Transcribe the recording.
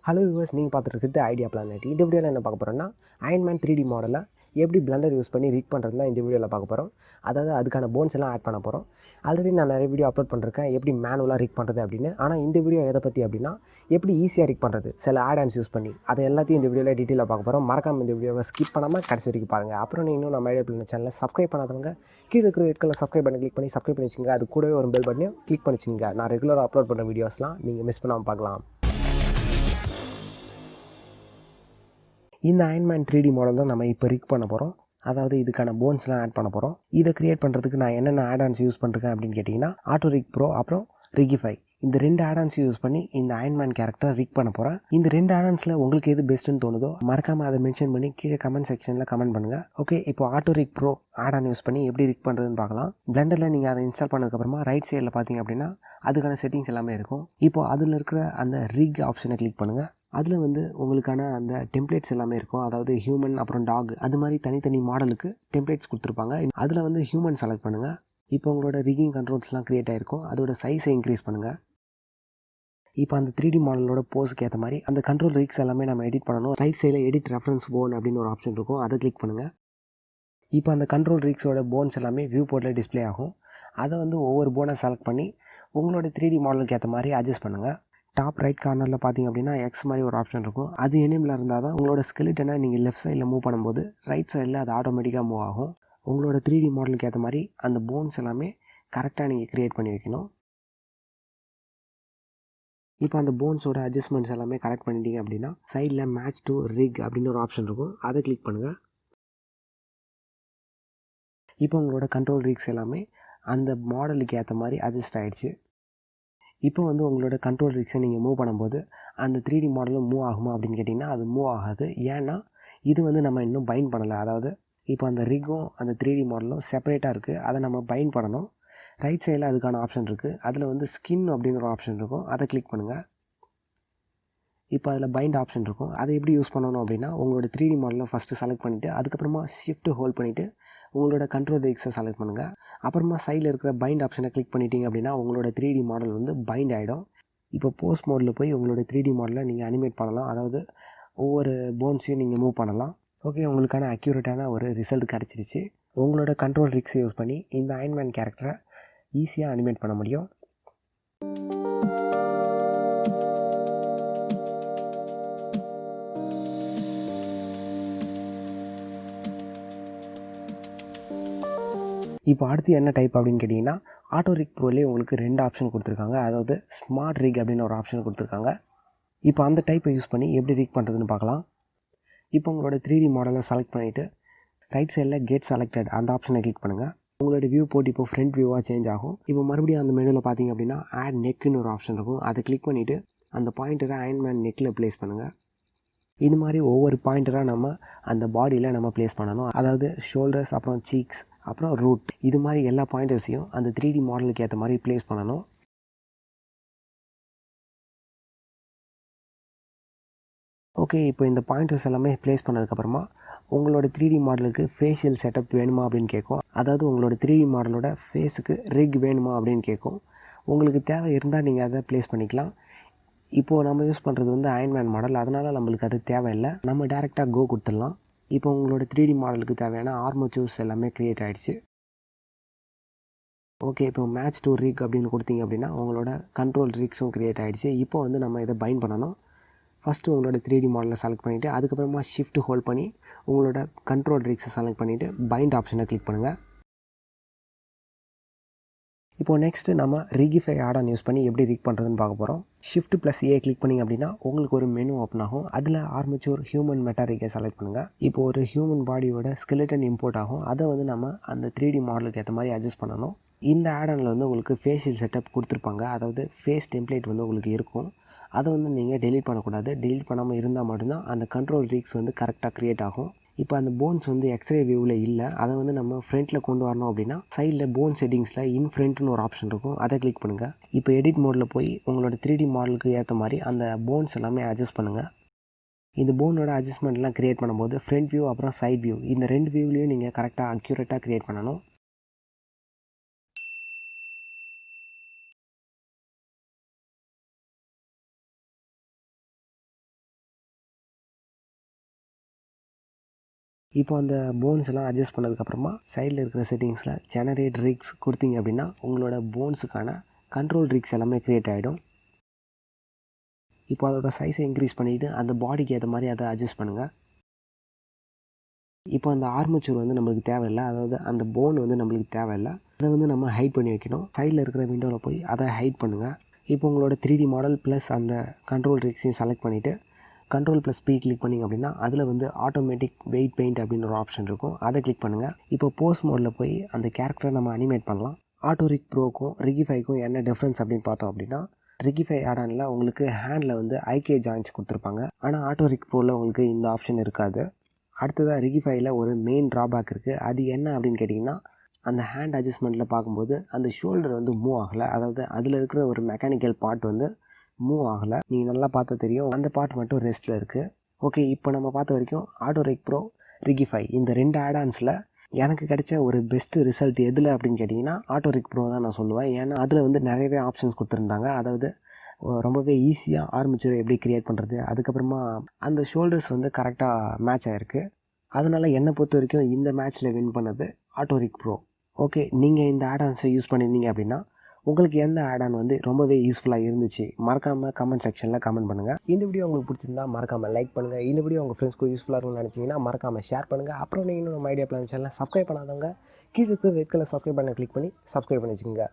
Hello viewers, நீங்கள் பார்த்துட்டு இருக்கிறது ஐடியா பிளானட். இந்த வீடியோவில் என்ன பார்க்க போகிறோம்னா, அயன்மேன் 3D மாடலை எப்படி பிளண்டர் யூஸ் பண்ணி ரிக் பண்ணுறதுனா இந்த வீடியோவில் பார்க்க போகிறோம். அதாவது அதுக்கான போன்ஸ் எல்லாம் ஆட் பண்ண போகிறோம். ஆல்ரெடி நான் நிறைய வீடியோ அப்லோட் பண்ணிருக்கேன் எப்படி மேனுவலாக ரிக் பண்ணுறது அப்படின்னு. ஆனால் இந்த வீடியோ எதை பற்றி அப்படின்னா, எப்படி ஈஸியாக ரிக் பண்ணுறது சில ஆடான்ஸ் யூஸ் பண்ணி. அதை எல்லாத்தையும் இந்த வீடியோவில் டீட்டெயிலாக பார்க்க போகிறோம். மறக்காம இந்த வீடியோவை ஸ்கிப் பண்ணாமல் கடைசி வரைக்கும் பாருங்கள். அப்புறம் நீங்கள் இன்னும் நம்ம ஐடியா பிளானட் சேனலை சப்ஸ்கிரைப் பண்ணாதவங்க கீழே இருக்கிற ரெட் கலர் சப்ஸ்கிரைப் பண்ணி கிளிக் பண்ணி சப்ஸ்கிரைப் பண்ணி வச்சுங்க. அது கூடவே ஒரு பெல் பட்டனையும் கிளிக் பண்ணி வச்சுங்க. நான் ரெகுலராக அப்லோட் பண்ணுற வீடியோஸ்லாம் நீங்கள் மிஸ் பண்ணாமல் பார்க்கலாம். இந்த அயன்மேன் 3D மாடல் தான் நம்ம இப்போ ரிக் பண்ண போகிறோம். அதாவது இதுக்கான போன்ஸ்லாம் ஆட் பண்ண போகிறோம். இதை கிரியேட் பண்ணுறதுக்கு நான் என்னென்ன ஆடான்ஸ் யூஸ் பண்ணிருக்கேன் அப்படின்னு கேட்டிங்கன்னா, ஆட்டோ ரிக் ப்ரோ அப்புறம் rigify. இந்த 2 ஆடான்ஸ் யூஸ் பண்ணி இந்த அயன்மேன் கேரக்டர் ரிக் பண்ண போகிறேன். இந்த 2 ஆடான்ஸில் உங்களுக்கு எது பெஸ்ட்டுன்னு தோணுதோ மறக்காமல் அதை மென்ஷன் பண்ணி கீழே கமெண்ட் செக்ஷனில் கமெண்ட் பண்ணுங்கள். ஓகே, இப்போ Auto Rig Pro addon use பண்ணி எப்படி ரிக் பண்ணுறதுன்னு பார்க்கலாம். பிளண்டரில் நீங்கள் அதை இன்ஸ்டால் பண்ணதுக்கப்புறமா ரைட் சைடில் பார்த்தீங்க அப்படின்னா அதுக்கான செட்டிங்ஸ் எல்லாமே இருக்கும். இப்போ அதில் இருக்கிற அந்த ரிக் ஆப்ஷனை கிளிக் பண்ணுங்கள். அதில் உங்களுக்கான அந்த டெம்ப்ளேட்ஸ் எல்லாமே இருக்கும். அதாவது ஹியூமன் அப்புறம் டாக் அது மாதிரி தனித்தனி மாடலுக்கு டெம்ப்ளேட்ஸ் கொடுத்துருப்பாங்க. அதில் ஹியூமன் செலக்ட் பண்ணுங்கள். இப்போ உங்களோட ரிகிங் கண்ட்ரோல்ஸ்லாம் க்ரியேட் ஆகிருக்கும். அதோட சைஸை இன்க்ரீஸ் பண்ணுங்கள். இப்போ அந்த 3D மாடலோட போஸுக்கு ஏற்ற மாதிரி அந்த கண்ட்ரோல் ரிக்ஸ் எல்லாமே நம்ம எடிட் பண்ணணும். ரைட் சைடில் எடிட் ரெஃபரன்ஸ் போன் அப்படின்னு ஒரு ஆப்ஷன் இருக்கும். அதை கிளிக் பண்ணுங்கள். இப்போ அந்த கண்ட்ரோல் ரிக்ஸோட போன்ஸ் எல்லாமே வியூ போர்ட்டில் டிஸ்பிளே ஆகும். அதை ஒவ்வொரு போனை செலக்ட் பண்ணி உங்களோட 3D மாடலுக்கு ஏற்ற மாதிரி அட்ஜஸ்ட் பண்ணுங்கள். டாப் ரைட் கார்னரில் பார்த்தீங்க அப்படின்னா எக்ஸ் மாதிரி ஒரு ஆப்ஷன் இருக்கும். அது எனேபிள் இருந்தால் தான் உங்களோட ஸ்கெலிட்டனை நீங்கள் லெஃப்ட் சைடில் மூவ் பண்ணும்போது ரைட் சைடில் அது ஆட்டோமேட்டிக்காக மூவ் ஆகும். உங்களோட 3D மாடலுக்கு ஏற்ற மாதிரி அந்த போன்ஸ் எல்லாமே கரெக்டாக நீங்கள் க்ரியேட் பண்ணி வைக்கணும். இப்போ அந்த போன்ஸோட அட்ஜஸ்ட்மெண்ட்ஸ் எல்லாமே கரெக்ட் பண்ணிட்டீங்க அப்படின்னா சைடில் மேட்ச் டு ரிக் அப்படின்னு ஒரு ஆப்ஷன் இருக்கும். அதை கிளிக் பண்ணுங்கள். இப்போ உங்களோட கண்ட்ரோல் ரிக்ஸ் எல்லாமே அந்த மாடலுக்கு ஏற்ற மாதிரி அட்ஜஸ்ட் ஆகிடுச்சு. இப்போ உங்களோட கண்ட்ரோல் ரிக்ஸை நீங்கள் மூவ் பண்ணும்போது அந்த 3D மாடலும் மூவ் ஆகுமா அப்படின்னு கேட்டிங்கன்னா அது மூவ் ஆகாது. ஏன்னா இது நம்ம இன்னும் பைண்ட் பண்ணலை. அதாவது இப்போ அந்த ரிக்கும் அந்த 3D மாடலும் செப்பரேட்டாக இருக்குது. அதை நம்ம பைண்ட் பண்ணணும். ரைட் சைடில் அதுக்கான ஆப்ஷன் இருக்குது. அதில் ஸ்கின் அப்படின்னு ஒரு ஆப்ஷன் இருக்கும். அதை கிளிக் பண்ணுங்கள். இப்போ அதில் பைண்ட் ஆப்ஷன் இருக்கும். அதை எப்படி யூஸ் பண்ணணும் அப்படின்னா உங்களோட 3D மாடலை ஃபஸ்ட்டு செலக்ட் பண்ணிவிட்டு அதுக்கப்புறமா ஷிஃப்ட் ஹோல்ட் பண்ணிவிட்டு உங்களோட கண்ட்ரோல் ரிக்ஸை செலக்ட் பண்ணுங்கள். அப்புறமா சைடில் இருக்கிற பைண்ட் ஆப்ஷனை கிளிக் பண்ணிட்டீங்க அப்படின்னா உங்களோட 3D மாடல் பைண்ட் ஆகிடும். இப்போ போஸ்ட் மோடில் போய் உங்களோட 3D மாடலை நீங்கள் அனிமேட் பண்ணலாம். அதாவது ஒவ்வொரு போன்ஸையும் நீங்கள் மூவ் பண்ணலாம். ஓகே, உங்களுக்கான அக்யூரேட்டான ஒரு ரிசல்ட் கிடச்சிருச்சு. உங்களோட கண்ட்ரோல் ரிக்ஸை யூஸ் பண்ணி இந்த அயன்மேன் கேரக்டரை ஈஸியாக அனிமேட் பண்ண முடியும். இப்போ அடுத்து என்ன டைப் அப்படின்னு கேட்டிங்கன்னா, ஆட்டோ ரிக் ப்ரோலேயே உங்களுக்கு 2 ஆப்ஷன் கொடுத்துருக்காங்க. அதாவது ஸ்மார்ட் ரிக் அப்படின்னு ஒரு ஆப்ஷன் கொடுத்துருக்காங்க. இப்போ அந்த டைப்பை யூஸ் பண்ணி எப்படி ரிக் பண்ணுறதுன்னு பார்க்கலாம். இப்போ உங்களோட 3D மாடலை செலக்ட் பண்ணிவிட்டு ரைட் சைடில் கெட் செலக்டட் அந்த ஆப்ஷனை கிளிக் பண்ணுங்கள். உங்களோட வியூ போட்டு இப்போ ஃப்ரண்ட் வியூவாக சேஞ்ச் ஆகும். இப்போ மறுபடியும் அந்த மெனுவில் பார்த்தீங்க அப்படின்னா ஆட் நெக்குன்னு ஒரு ஆப்ஷன் இருக்கும். அதை கிளிக் பண்ணிவிட்டு அந்த பாயிண்டரை அயன்மேன் நெக்கில் ப்ளேஸ் பண்ணுங்கள். இது மாதிரி ஒவ்வொரு பாயிண்டராக நம்ம அந்த பாடியில் நம்ம ப்ளேஸ் பண்ணணும். அதாவது ஷோல்டர்ஸ் அப்புறம் சீக்ஸ் அப்புறம் ரூட் இது மாதிரி எல்லா பாயிண்டர்ஸையும் அந்த 3D மாடலுக்கு ஏற்ற மாதிரி ப்ளேஸ் பண்ணணும். ஓகே, இப்போ இந்த பாயிண்டர்ஸ் எல்லாமே ப்ளேஸ் பண்ணதுக்கப்புறமா உங்களோட 3D மாடலுக்கு ஃபேஷியல் செட்டப் வேணுமா அப்படின்னு கேட்கும். அதாவது உங்களோட 3D மாடலோட ஃபேஸுக்கு ரிக் வேணுமா அப்படின்னு கேட்கும். உங்களுக்கு தேவை இருந்தால் நீங்கள் அதை ப்ளேஸ் பண்ணிக்கலாம். இப்போது நம்ம யூஸ் பண்ணுறது அயன்மேன் மாடல், அதனால் நம்மளுக்கு அது தேவையில்லை. நம்ம டேரெக்டாக கோ கொடுத்துடலாம். இப்போ உங்களோட 3D மாடலுக்கு தேவையான ஆர்மச்சூர்ஸ் எல்லாமே க்ரியேட் ஆகிடுச்சு. ஓகே, இப்போ மேட்ச் டு ரிக் அப்படின்னு கொடுத்தீங்க அப்படின்னா உங்களோட கண்ட்ரோல் ரிக்ஸும் க்ரியேட் ஆகிடுச்சு. இப்போ நம்ம இதை பைண்ட் பண்ணணும். ஃபஸ்ட்டு உங்களோட 3D மாடலை செலக்ட் பண்ணிவிட்டு அதுக்கப்புறமா ஷிஃப்ட் ஹோல்ட் பண்ணி உங்களோட கண்ட்ரோல் ரிக்ஸை செலக்ட் பண்ணிவிட்டு பைண்ட் ஆப்ஷனை கிளிக் பண்ணுங்கள். இப்போது நெக்ஸ்ட்டு நம்ம rigify ஆடான் யூஸ் பண்ணி எப்படி ரிக் பண்ணுறதுன்னு பார்க்க போகிறோம். ஷிஃப்ட் ப்ளஸ் ஏ கிளிக் பண்ணிங்க அப்படின்னா உங்களுக்கு ஒரு மெனு ஓப்பன் ஆகும். அதில் ஆர்மச்சூர் ஹியூமன் மெட்டாரிக்கை செலக்ட் பண்ணுங்கள். இப்போ ஒரு ஹியூமன் பாடியோட ஸ்கெலிட்டன் இம்போர்ட் ஆகும். அதை நம்ம அந்த 3D மாடலுக்கு ஏற்ற மாதிரி அட்ஜஸ்ட் பண்ணணும். இந்த ஆடானில் உங்களுக்கு ஃபேஷியல் செட்டப் கொடுத்துருப்பாங்க. அதாவது ஃபேஸ் டெம்ப்ளேட் உங்களுக்கு இருக்கும். அதை நீங்கள் டெலீட் பண்ணக்கூடாது. டெலீட் பண்ணாமல் இருந்தால் மட்டும்தான் அந்த கண்ட்ரோல் ரிக்ஸ் கரெக்டாக க்ரியேட் ஆகும். இப்போ அந்த போன்ஸ் எக்ஸ்ரே வியூவில் இல்லை. அதை நம்ம ஃப்ரண்ட்டில் கொண்டு வரணும் அப்படின்னா சைடில் போன் செட்டிங்ஸில் இன் ஃப்ரண்ட்னு ஒரு ஆப்ஷன் இருக்கும். அதை கிளிக் பண்ணுங்கள். இப்போ எடிட் மோடில் போய் உங்களோட 3D மாடலுக்கு ஏற்ற மாதிரி அந்த போன்ஸ் எல்லாமே அட்ஜஸ்ட் பண்ணுங்கள். இந்த போனோட அட்ஜஸ்ட்மெண்ட்லாம் க்ரியேட் பண்ணும்போது ஃப்ரண்ட் வியூ அப்புறம் சைட் வியூ இந்த 2 வியூலையும் நீங்கள் கரெக்டாக அக்யூரேட்டாக க்ரியேட் பண்ணணும். இப்போ அந்த போன்ஸ் எல்லாம் அட்ஜஸ்ட் பண்ணதுக்கப்புறமா சைடில் இருக்கிற செட்டிங்ஸில் ஜெனரேட் ரிக்ஸ் கொடுத்தீங்க அப்படின்னா உங்களோட போன்ஸுக்கான கண்ட்ரோல் ரிக்ஸ் எல்லாமே க்ரியேட் ஆகிடும். இப்போ அதோட சைஸை இன்க்ரீஸ் பண்ணிவிட்டு அந்த பாடிக்கு ஏற்ற மாதிரி அதை அட்ஜஸ்ட் பண்ணுங்கள். இப்போ அந்த ஆர்மச்சூர் வந்து நம்மளுக்கு தேவையில்லை, அதாவது அந்த போன் வந்து நம்மளுக்கு தேவையில்லை. அதை வந்து நம்ம ஹைட் பண்ணி வைக்கணும். சைடில் இருக்கிற விண்டோவில் போய் அதை ஹைட் பண்ணுங்கள். இப்போ உங்களோட 3D மாடல் ப்ளஸ் அந்த கண்ட்ரோல் ரிக்ஸையும் செலக்ட் பண்ணிவிட்டு கண்ட்ரோல் ப்ளஸ் பி கிளிக் பண்ணிங்க அப்படின்னா அதில் வந்து ஆட்டோமேட்டிக் வெயிட் பெயிண்ட் அப்படின்னு ஒரு ஆப்ஷன் இருக்கும், அதை கிளிக் பண்ணுங்கள். இப்போ போஸ்ட் மோடில் போய் அந்த கேரக்டரை நம்ம அனிமேட் பண்ணலாம். ஆட்டோ ரிக் ப்ரோக்கும் ரிகிஃபைக்கும் என்ன டிஃப்ரென்ஸ் அப்படின்னு பார்த்தோம் அப்படின்னா, ரிகிஃபை ஆடானில் உங்களுக்கு ஹேண்டில் வந்து ஐகே ஜாயின்ஸ் கொடுத்துருப்பாங்க, ஆனால் ஆட்டோ ரிக் ப்ரோவில் உங்களுக்கு இந்த ஆப்ஷன் இருக்காது. அடுத்ததாக ரிகிஃபையில் ஒரு மெயின் ட்ராபேக் இருக்குது. அது என்ன அப்படின்னு கேட்டிங்கன்னா, அந்த ஹேண்ட் அட்ஜஸ்ட்மெண்ட்டில் பார்க்கும்போது அந்த ஷோல்டர் வந்து மூவ் ஆகலை, அதாவது அதில் இருக்கிற ஒரு மெக்கானிக்கல் பார்ட் வந்து மூவ் ஆகலை. நீங்கள் நல்லா பார்த்தா தெரியும், அந்த பார்ட் மட்டும் ரெஸ்ட்டில் இருக்குது. ஓகே, இப்போ நம்ம பார்த்த வரைக்கும் ஆட்டோ ரிக் ப்ரோ, ரிகிஃபை இந்த 2 ஆடான்ஸில் எனக்கு கிடைச்ச ஒரு பெஸ்ட்டு ரிசல்ட் எதில் அப்படின்னு கேட்டிங்கன்னா ஆட்டோ ரிக் ப்ரோ தான் நான் சொல்லுவேன். ஏன்னா அதில் வந்து நிறையவே ஆப்ஷன்ஸ் கொடுத்துருந்தாங்க. அதாவது ரொம்பவே ஈஸியாக ஆர்மச்சர் எப்படி க்ரியேட் பண்ணுறது, அதுக்கப்புறமா அந்த ஷோல்டர்ஸ் வந்து கரெக்டாக மேட்ச் ஆகிருக்கு. அதனால் என்னை பொறுத்த வரைக்கும் இந்த மேட்ச்சில் வின் பண்ணது ஆட்டோ ரிக் ப்ரோ. ஓகே, நீங்கள் இந்த ஆடான்ஸை யூஸ் பண்ணியிருந்தீங்க அப்படின்னா உங்களுக்கு எந்த ஆடான் வந்து ரொம்பவே யூஸ்ஃபுல்லாக இருந்துச்சு மறக்காமல் கமெண்ட் செக்ஷனில் கமெண்ட் பண்ணுங்கள். இந்த வீடியோ உங்களுக்கு பிடிச்சிருந்தா மறக்காமல் லைக் பண்ணுங்கள். இந்த வீடியோ உங்கள் ஃப்ரெண்ட்ஸ்க்கு யூஸ்ஃபுல்லாக இருக்கும்னு நினச்சிங்கன்னா மறக்காமல் ஷேர் பண்ணுங்கள். அப்புறம் நீங்கள் இன்னும் நம்ம ஐடியா பிளான் சேனலில் சப்ஸ்கிரைப் பண்ணாதவங்க கீழே இருக்கிற ரெட் கலர் சப்ஸ்கிரைப் பண்ண கிளிக் பண்ணி சப்ஸ்கிரைப் பண்ணி வச்சுக்கோங்க.